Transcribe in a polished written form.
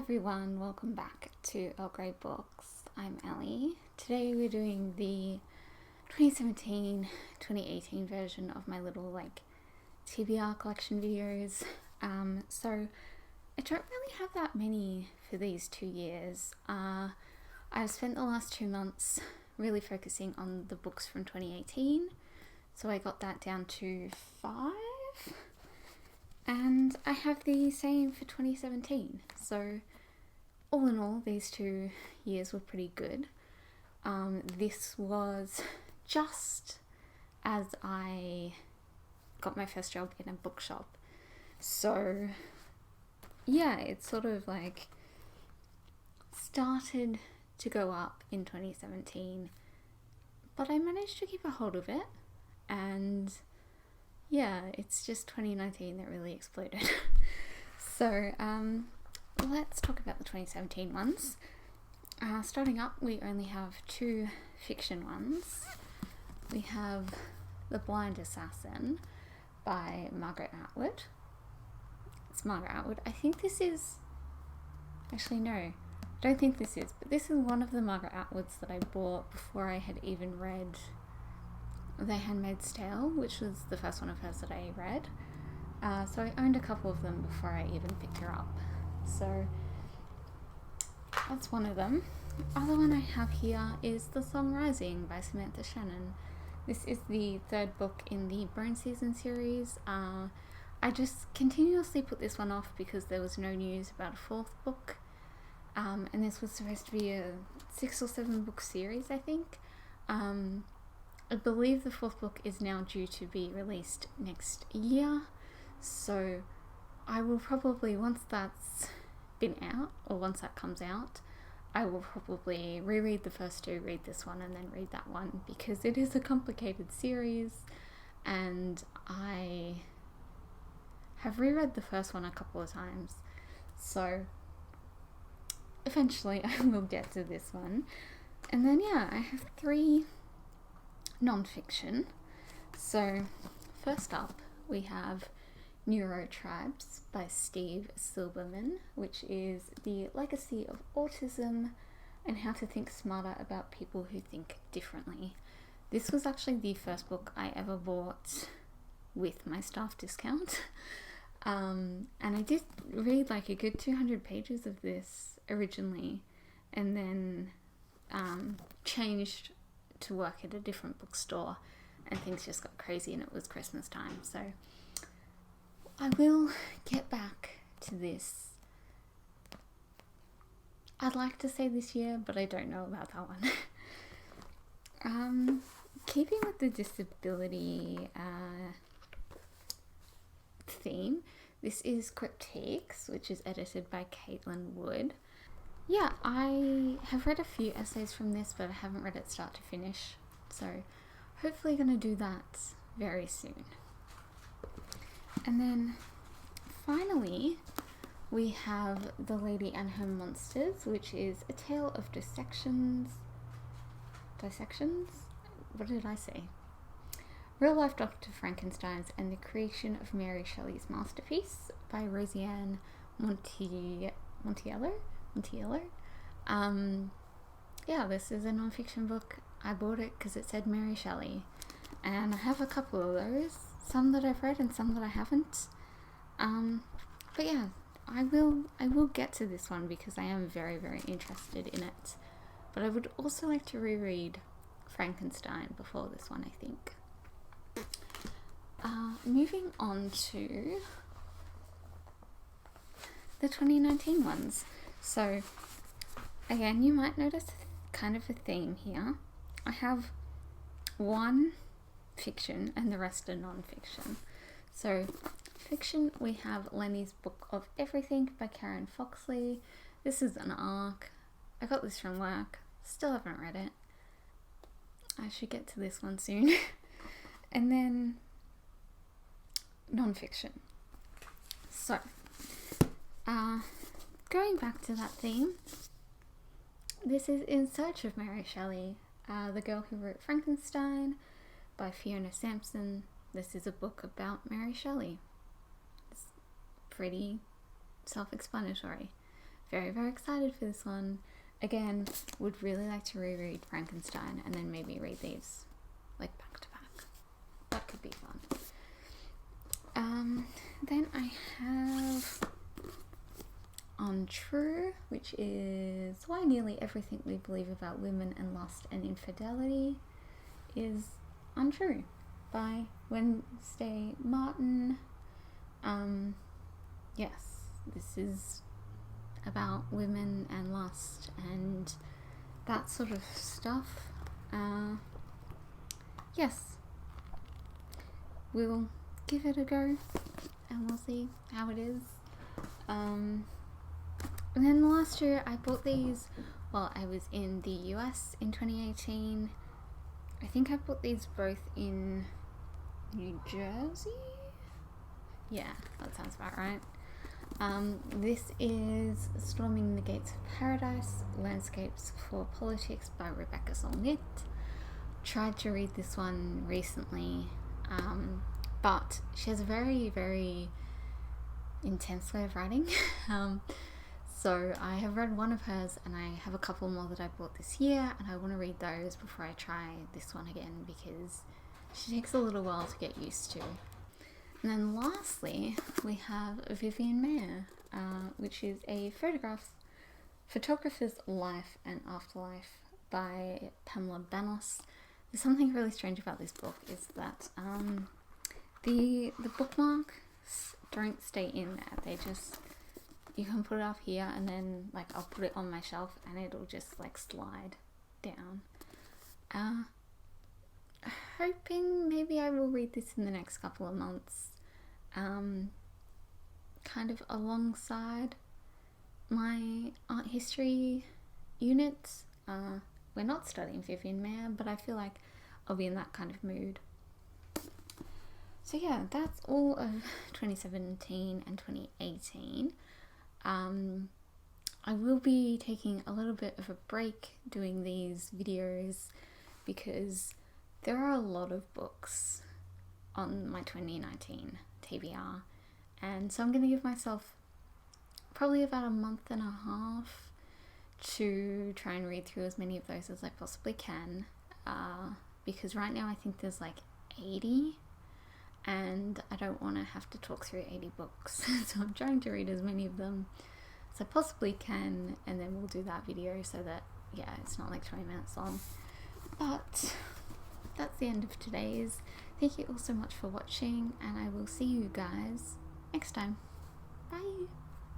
everyone, welcome back to Earl Grey Books. I'm Ellie. Today we're doing the 2017-2018 version of my little TBR collection videos. So I don't really have that many for these 2 years. I've spent the last 2 months really focusing on the books from 2018, so I got that down to 5. And I have the same for 2017. So all in all, these 2 years were pretty good. This was just as I got my first job in a bookshop. So yeah, it sort of started to go up in 2017, but I managed to keep a hold of it, and yeah, it's just 2019 that really exploded. So let's talk about the 2017 ones. Starting up, we only have 2 fiction ones. We have The Blind Assassin by Margaret Atwood. It's Margaret Atwood. I think this is... Actually, no. I don't think this is. But this is one of the Margaret Atwoods that I bought before I had even read The Handmaid's Tale, which was the first one of hers that I read. So I owned a couple of them before I even picked her up. So that's one of them. The other one I have here is The Song Rising by Samantha Shannon. This is the 3rd book in the Bone Season series. I just continuously put this one off because there was no news about a 4th book. And this was supposed to be a 6 or 7 book series, I think. I believe the 4th book is now due to be released next year, so I will probably, once that's been out, or once that comes out, I will probably reread the first 2, read this one, and then read that one, because it is a complicated series, and I have reread the first one a couple of times, so eventually I will get to this one. And then yeah, I have 3 non-fiction. So first up we have Neurotribes by Steve Silberman, which is the legacy of autism and how to think smarter about people who think differently. This was actually the first book I ever bought with my staff discount. And I did read a good 200 pages of this originally, and then changed to work at a different bookstore, and things just got crazy, and it was Christmas time, so I will get back to this. I'd like to say this year, but I don't know about that one. Keeping with the disability theme, this is Critiques, which is edited by Caitlin Wood. Yeah, I have read a few essays from this, but I haven't read it start to finish, so hopefully going to do that very soon. And then finally we have The Lady and Her Monsters, which is a tale of dissections? What did I say? Real Life Dr. Frankenstein's and the Creation of Mary Shelley's Masterpiece by Rosianne Montiello. Yeah, this is a non-fiction book. I bought it because it said Mary Shelley, and I have a couple of those, some that I've read and some that I haven't. But yeah, I will get to this one because I am very, very interested in it. But I would also like to reread Frankenstein before this one, I think. Moving on to the 2019 ones. So again, you might notice kind of a theme here. I have 1 fiction and the rest are non-fiction. So fiction, we have Lenny's Book of Everything by Karen Foxley. This is an arc. I got this from work. Still haven't read it. I should get to this one soon. And then non-fiction. So going back to that theme, this is In Search of Mary Shelley, the girl who wrote Frankenstein by Fiona Sampson. This is a book about Mary Shelley. It's pretty self-explanatory. very, very excited for this one. Again, would really like to reread Frankenstein and then maybe read these like back to back. That could be fun. Then I have Untrue, which is Why Nearly Everything We Believe About Women and Lust and Infidelity is Untrue by Wednesday Martin. Yes, this is about women and lust and that sort of stuff. Yes, we'll give it a go and we'll see how it is. And then last year I bought these while I was in the US in 2018. I think I bought these both in New Jersey? Yeah, that sounds about right. This is Storming the Gates of Paradise, Landscapes for Politics by Rebecca Solnit. Tried to read this one recently, but she has a very, very intense way of writing. So I have read one of hers and I have a couple more that I bought this year, and I want to read those before I try this one again because she takes a little while to get used to. And then lastly, we have Vivian Mayer, which is a photographer's life and afterlife by Pamela Banos. There's something really strange about this book is that the bookmarks don't stay in there. They just, you can put it up here and then like I'll put it on my shelf and it'll just like slide down. Hoping maybe I will read this in the next couple of months, kind of alongside my art history units. We're not studying Vivian Mayer, but I feel like I'll be in that kind of mood. So yeah, that's all of 2017 and 2018. I will be taking a little bit of a break doing these videos because there are a lot of books on my 2019 TBR, and so I'm going to give myself probably about a month and a half to try and read through as many of those as I possibly can, because right now I think there's like 80 and I don't want to have to talk through 80 books. So I'm trying to read as many of them as I possibly can, and then we'll do that video so that, yeah, it's not like 20 minutes long. But that's the end of today's. Thank you all so much for watching, and I will see you guys next time. Bye!